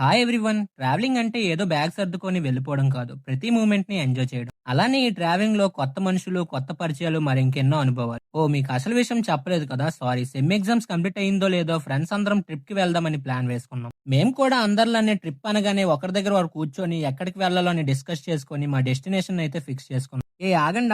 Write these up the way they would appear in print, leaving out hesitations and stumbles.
Hi everyone! Travelling అంటే ఏదో bag సర్దుకొని వెళ్ళిపోవడం కాదు. ప్రతి మూవ్‌మెంట్‌ని ఎంజాయ్ చేయడం. అలానే ఈ ట్రావెలింగ్‌లో కొత్త మనుషులు, కొత్త పరిచయాలు మరింకెన్నో అనుభవాలు. మీకు అసలు విషయం చెప్పలేదు కదా! సారీ. సెమ్ ఎగ్జామ్స్ కంప్లీట్ అయిందో లేదో ఫ్రెండ్స్ అందరం ట్రిప్‌కి వెళ్దామని ప్లాన్ వేసుకున్నాం. మేము కూడా అందరిలానే ట్రిప్ అనగానే ఒకరి దగ్గర ఒకరు కూర్చొని ఎక్కడికి వెళ్ళాలో అని డిస్కస్ చేసుకొని మా డెస్టినేషన్ అయితే ఫిక్స్ చేసుకున్నాం.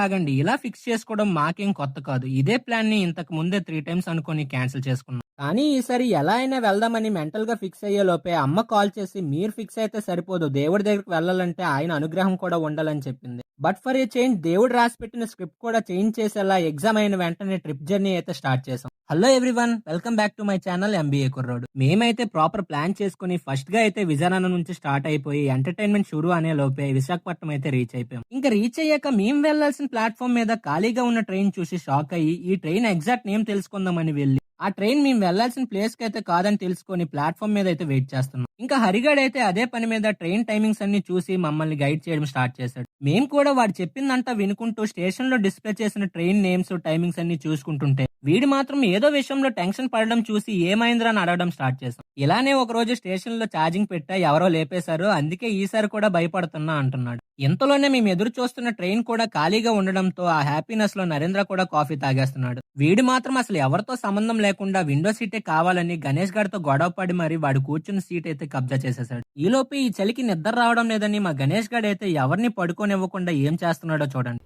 ఆగండి. ఇలా ఫిక్స్ చేసుకోవడం మాకేం కొత్త కాదు. ఇదే ప్లాన్‌ని ఇంతకు ముందే 3 టైమ్స్ అనుకోని క్యాన్సిల్ చేసుకున్నాం. కానీ ఈసారి ఎలా అయినా వెళ్దామని మెంటల్‌గా ఫిక్స్ అయ్యేలోపే అమ్మ కాల్ చేసి మీరు ఫిక్స్ అయితే సరిపోదు. దేవుడి దగ్గరికి వెళ్ళాలంటే ఆయన అనుగ్రహం కూడా ఉండాలని చెప్పింది. బట్ ఫర్ ఏ చేంజ్ దేవుడు రాసిపెట్టిన స్క్రిప్ట్ కూడా చేంజ్ చేసేలా ఎగ్జామ్ అయిన వెంటనే ట్రిప్ జర్నీ అయితే స్టార్ట్ చేసాం. Hello everyone! Welcome back to my channel MBA కుర్రోడు. మేమైతే ప్రాపర్ ప్లాన్ చేసుకొని ఫస్ట్ గా అయితే విజయనగరం నుంచి స్టార్ట్ అయిపోయి ఎంటర్‌టైన్‌మెంట్ షురూ అనే లోపే విశాఖపట్నం అయితే రీచ్ అయిపోయాం. ఇంకా రీచ్ అయ్యాక మేము వెళ్లాల్సిన ప్లాట్‌ఫామ్ మీద ఖాళీగా ఉన్న ట్రైన్ చూసి షాక్ అయ్యి ఈ ట్రైన్ ఎగ్జాక్ట్ నేమ్ తెలుసుకుందామని వెళ్లి ఆ ట్రైన్ మేము వెళ్లాల్సిన ప్లేస్‌కి అయితే కాదని తెలుసుకొని ప్లాట్‌ఫామ్ మీద అయితే వెయిట్ చేస్తున్నాం. ఇంకా హరిగాడు అయితే అదే పని మీద ట్రైన్ టైమింగ్స్ అన్ని చూసి మమ్మల్ని గైడ్ చేయడం స్టార్ట్ చేశాడు. మేము కూడా వాడు చెప్పిందంతా వినుకుంటూ స్టేషన్‌లో డిస్‌ప్లే చేసిన ట్రైన్ నేమ్స్, టైమింగ్స్ అన్ని చూసుకుంటుంటే వీడు మాత్రం ఏదో విషయంలో టెన్షన్ పడడం చూసి ఏమైందిరా అని అడగడం స్టార్ట్ చేశాం. ఇలానే ఒకరోజు స్టేషన్‌లో ఛార్జింగ్ పెట్టా ఎవరో లేపేశారు. అందుకే ఈసారి కూడా భయపడుతున్నా అంటున్నాడు. ఇంతలోనే మేము ఎదురు చూస్తున్న ట్రైన్ కూడా ఖాళీగా ఉండడంతో ఆ హ్యాపీనెస్ లో నరేంద్ర కూడా కాఫీ తాగేస్తున్నాడు. వీడు మాత్రం అసలు ఎవరితో సంబంధం లేకుండా విండో సీటే కావాలని గణేష్ గారితో గొడవ పడి మరి వాడు కూర్చున్న సీట్ అయితే కబ్జా చేసేశాడు. ఈలోపు ఈ చలికి నిద్ర రావడం లేదని మా గణేష్ గారు అయితే ఎవరిని పడుకోనివ్వకుండా ఏం చేస్తున్నాడో చూడండి.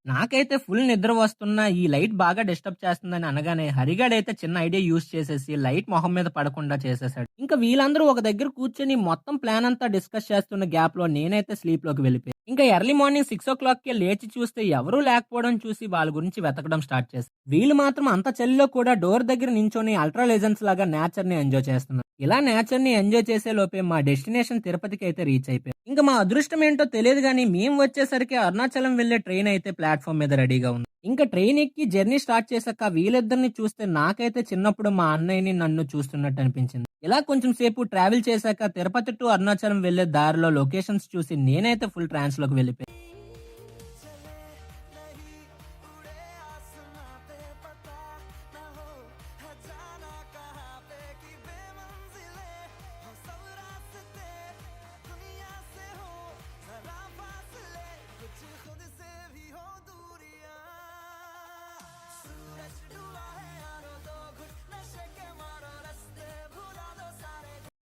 నాకైతే ఫుల్ నిద్ర వస్తున్నా ఈ లైట్ బాగా డిస్టర్బ్ చేస్తుందని అనగానే హరిగాడైతే చిన్న ఐడియా యూజ్ చేసేసి లైట్ మొహం మీద పడకుండా చేసేసాడు. ఇంకా వీళ్ళందరూ ఒక దగ్గర కూర్చొని మొత్తం ప్లాన్ అంతా డిస్కస్ చేస్తున్న గ్యాప్ లో నేనైతే స్లీప్ లోకి వెళ్ళిపోయాను. ఇంకా ఎర్లీ మార్నింగ్ 6 o'clock లేచి చూస్తే ఎవరూ లేకపోవడం చూసి వాళ్ళ గురించి వెతకడం స్టార్ట్ చేశారు. వీళ్ళు మాత్రం అంత చలిలో కూడా డోర్ దగ్గర నించొని అల్ట్రా లెజెండ్స్ లాగా నేచర్ ని ఎంజాయ్ చేస్తున్నారు. ఇలా నేచర్ ని ఎంజాయ్ చేసే లోపే మా డెస్టినేషన్ తిరుపతికి అయితే రీచ్ అయిపోయాం. ఇంకా మా అదృష్టం ఏంటో తెలియదు కానీ మేము వచ్చేసరికి అరుణాచలం వెళ్లే ట్రైన్ అయితే ప్లాట్ఫామ్ మీద రెడీగా ఉంది. ఇంకా ట్రైన్ ఎక్కి జర్నీ స్టార్ట్ చేశాక వీళ్ళిద్దరిని చూస్తే నాకైతే చిన్నప్పుడు మా అన్నయ్యని నన్ను చూస్తున్నట్టు అనిపించింది. ఇలా కొంచెం సేపు ట్రావెల్ చేశాక తిరుపతి టు అరుణాచలం వెళ్లే దారిలో లొకేషన్స్ చూసి నేనైతే ఫుల్ ట్రాన్స్ లోకి వెళ్ళిపోయాను.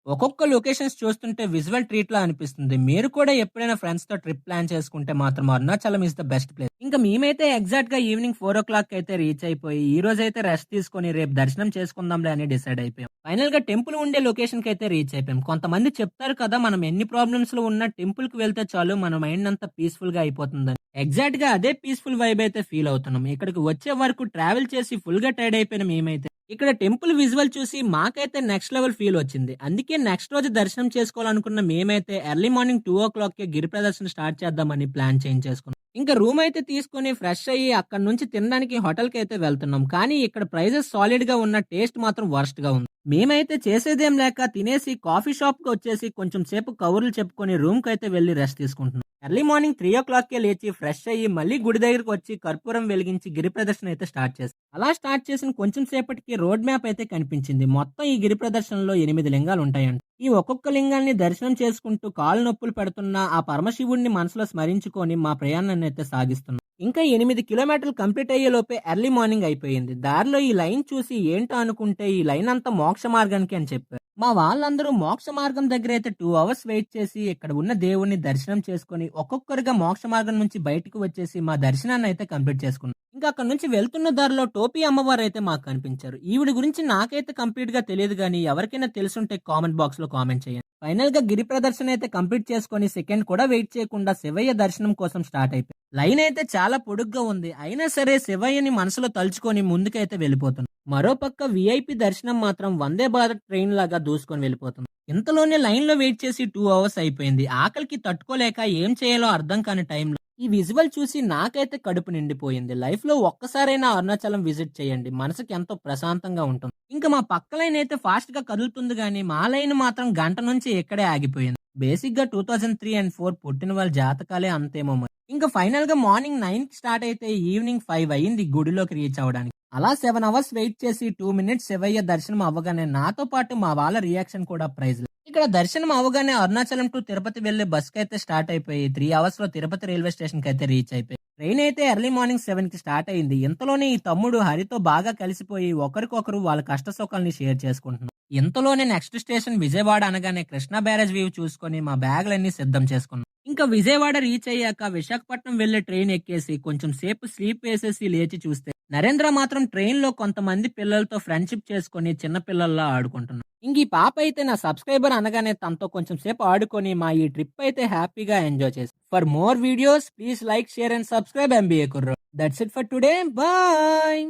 ఒక్కొక్క లొకేషన్స్ చూస్తుంటే విజువల్ ట్రీట్ లా అనిపిస్తుంది. మీరు కూడా ఎప్పుడైనా ఫ్రెండ్స్ తో ట్రిప్ ప్లాన్ చేసుకుంటే మాత్రం Arunachalam is the best place. ఇంకా మేమైతే ఎగ్జాక్ట్ గా ఈవినింగ్ 4 o'clock అయితే రీచ్ అయిపోయి ఈ రోజు అయితే రెస్ట్ తీసుకొని రేపు దర్శనం చేసుకుందాంలే అని డిసైడ్ అయిపోయాం. ఫైనల్ గా టెంపుల్ ఉండే లొకేషన్ కి అయితే రీచ్ అయిపోయాం. కొంతమంది చెప్తారు కదా మనం ఎన్ని ప్రాబ్లమ్స్ లో ఉన్నా టెంపుల్ కి వెళ్తే చాలు మన మైండ్ అంతా పీస్ఫుల్ గా అయిపోతుందని. ఎగ్జాక్ట్ గా అదే పీస్ఫుల్ వైబ్ అయితే ఫీల్ అవుతున్నాం. ఇక్కడికి వచ్చే వరకు ట్రావెల్ చేసి ఫుల్ గా టైర్డ్ అయిపోయిన మేమైతే ఇక్కడ టెంపుల్ విజువల్ చూసి మాకైతే నెక్స్ట్ లెవెల్ ఫీల్ వచ్చింది. అందుకే నెక్స్ట్ రోజు దర్శనం చేసుకోవాలనుకున్న మేమైతే ఎర్లీ మార్నింగ్ 2 o'clock గిరి ప్రదర్శన స్టార్ట్ చేద్దామని ప్లాన్ చేంజ్ చేసుకున్నాం. ఇంకా రూమ్ అయితే తీసుకుని ఫ్రెష్ అయ్యి అక్కడ నుంచి తినడానికి హోటల్ కి అయితే వెళ్తున్నాం. కానీ ఇక్కడ ప్రైజెస్ సాలిడ్ గా ఉన్న టేస్ట్ మాత్రం వర్స్ట్ గా ఉంది. మేమైతే చేసేదేం లేక తినేసి కాఫీ షాప్ కి వచ్చేసి కొంచెం సేపు కబుర్లు చెప్పుకొని రూమ్ కి అయితే వెళ్లి రెస్ట్ తీసుకుంటున్నాం. ఎర్లీ మార్నింగ్ 3 o'clock లేచి ఫ్రెష్ అయ్యి మళ్ళీ గుడి దగ్గరకు వచ్చి కర్పూరం వెలిగించి గిరి ప్రదర్శన అయితే స్టార్ట్ చేసాం. అలా స్టార్ట్ చేసిన కొంచెం సేపటికి రోడ్ మ్యాప్ అయితే కనిపించింది. మొత్తం ఈ గిరి ప్రదర్శనలో 8 లింగాలు ఉంటాయంట. ఈ ఒక్కొక్క లింగాన్ని దర్శనం చేసుకుంటూ కాలు నొప్పులు పెడుతున్న ఆ పరమశివుడిని మనసులో స్మరించుకొని మా ప్రయాణాన్ని అయితే సాగిస్తున్నాం. ఇంకా 8 కిలోమీటర్లు కంప్లీట్ అయ్యే లోపే ఎర్లీ మార్నింగ్ అయిపోయింది. దారిలో ఈ లైన్ చూసి ఏంటో అనుకుంటే ఈ లైన్ అంతా మోక్ష మార్గానికి అని చెప్పారు. మా వాళ్ళందరూ మోక్ష మార్గం దగ్గర అయితే 2 hours వెయిట్ చేసి ఇక్కడ ఉన్న దేవుణ్ణి దర్శనం చేసుకుని ఒక్కొక్కరిగా మోక్ష మార్గం నుంచి బయటకు వచ్చేసి మా దర్శనాన్ని అయితే కంప్లీట్ చేసుకున్నాం. ఇంకా అక్కడ నుంచి వెళ్తున్న దారిలో టోపీ అమ్మవారు అయితే మాకు కనిపించారు. ఈవిడ గురించి నాకైతే కంప్లీట్ గా తెలియదు కానీ ఎవరికైనా తెలుసుంటే కామెంట్ బాక్స్ లో కామెంట్ చేయండి. ఫైనల్ గా గిరి ప్రదర్శన అయితే కంప్లీట్ చేసుకుని సెకండ్ కూడా వెయిట్ చేయకుండా శివయ్య దర్శనం కోసం స్టార్ట్ అయిపోయింది. లైన్ అయితే చాలా పొడుగ్గా ఉంది. అయినా సరే శివయ్యని మనసులో తలుచుకొని ముందుకైతే వెళ్ళిపోతున్నాం. మరోపక్క విఐపి దర్శనం మాత్రం వందే భారత్ ట్రైన్ లాగా దూసుకొని వెళ్ళిపోతుంది. ఇంతలోనే లైన్ లో వెయిట్ చేసి 2 hours అయిపోయింది. ఆకలికి తట్టుకోలేక ఏం చేయాలో అర్థం కాని టైంలో ఈ విజువల్ చూసి నాకైతే కడుపు నిండిపోయింది. లైఫ్ లో ఒక్కసారైనా అరుణాచలం విజిట్ చేయండి. మనసుకి ఎంతో ప్రశాంతంగా ఉంటుంది. ఇంకా మా పక్క లైన్ అయితే ఫాస్ట్ గా కదులుతుంది కానీ మా లైన్ మాత్రం గంట నుంచి ఇక్కడే ఆగిపోయింది. బేసిక్‌గా 2003 అండ్ 4 పుట్టిన వాళ్ళ జాతకాలే అంతేమో మరి. ఇంకా ఫైనల్‌గా మార్నింగ్ 9కి స్టార్ట్ అయితే ఈవినింగ్ 5 అయింది గుడిలోకి రీచ్ అవ్వడానికి. అలా 7 అవర్స్ వెయిట్ చేసి 2 మినిట్స్ శివయ్య దర్శనం అవ్వగానే నాతో పాటు మా వాళ్ళ రియాక్షన్ కూడా ప్రైజ్‌లే. ఇక్కడ దర్శనం అవ్వగానే అరుణాచలం టు తిరుపతి వెళ్ళే బస్‌కైతే స్టార్ట్ అయిపోయి 3 అవర్స్‌లో తిరుపతి రైల్వే స్టేషన్‌కైతే రీచ్ అయిపోయాం. ట్రైన్ అయితే ఎర్లీ మార్నింగ్ 7కి స్టార్ట్ అయింది. ఇంతలోనే ఈ తమ్ముడు హరితో బాగా కలిసిపోయి ఒకరికొకరు వాళ్ళ కష్ట సుఖాల్ని షేర్ చేసుకుంటున్నాం. ఇంతలోనే నెక్స్ట్ స్టేషన్ విజయవాడ అనగానే కృష్ణా బ్యారేజ్ వ్యూ చూసుకొని మా బ్యాగులన్నీ సిద్ధం చేసుకున్నాం. ఇంకా విజయవాడ రీచ్ అయ్యాక విశాఖపట్నం వెళ్లే ట్రైన్ ఎక్కేసి కొంచెం సేపు స్లీప్ వేసేసి లేచి చూస్తే నరేంద్ర మాత్రం ట్రైన్ లో కొంతమంది పిల్లలతో ఫ్రెండ్షిప్ చేసుకొని చిన్న పిల్లల్లా ఆడుకుంటున్నాం. ఇంక ఈ పాప అయితే నా సబ్స్క్రైబర్ అనగానే తనతో కొంచెం సేపు ఆడుకొని మా ఈ ట్రిప్ అయితే హ్యాపీగా ఎంజాయ్ చేసి. For more videos please like share and subscribe MBA కుర్రో. That's it for today. Bye.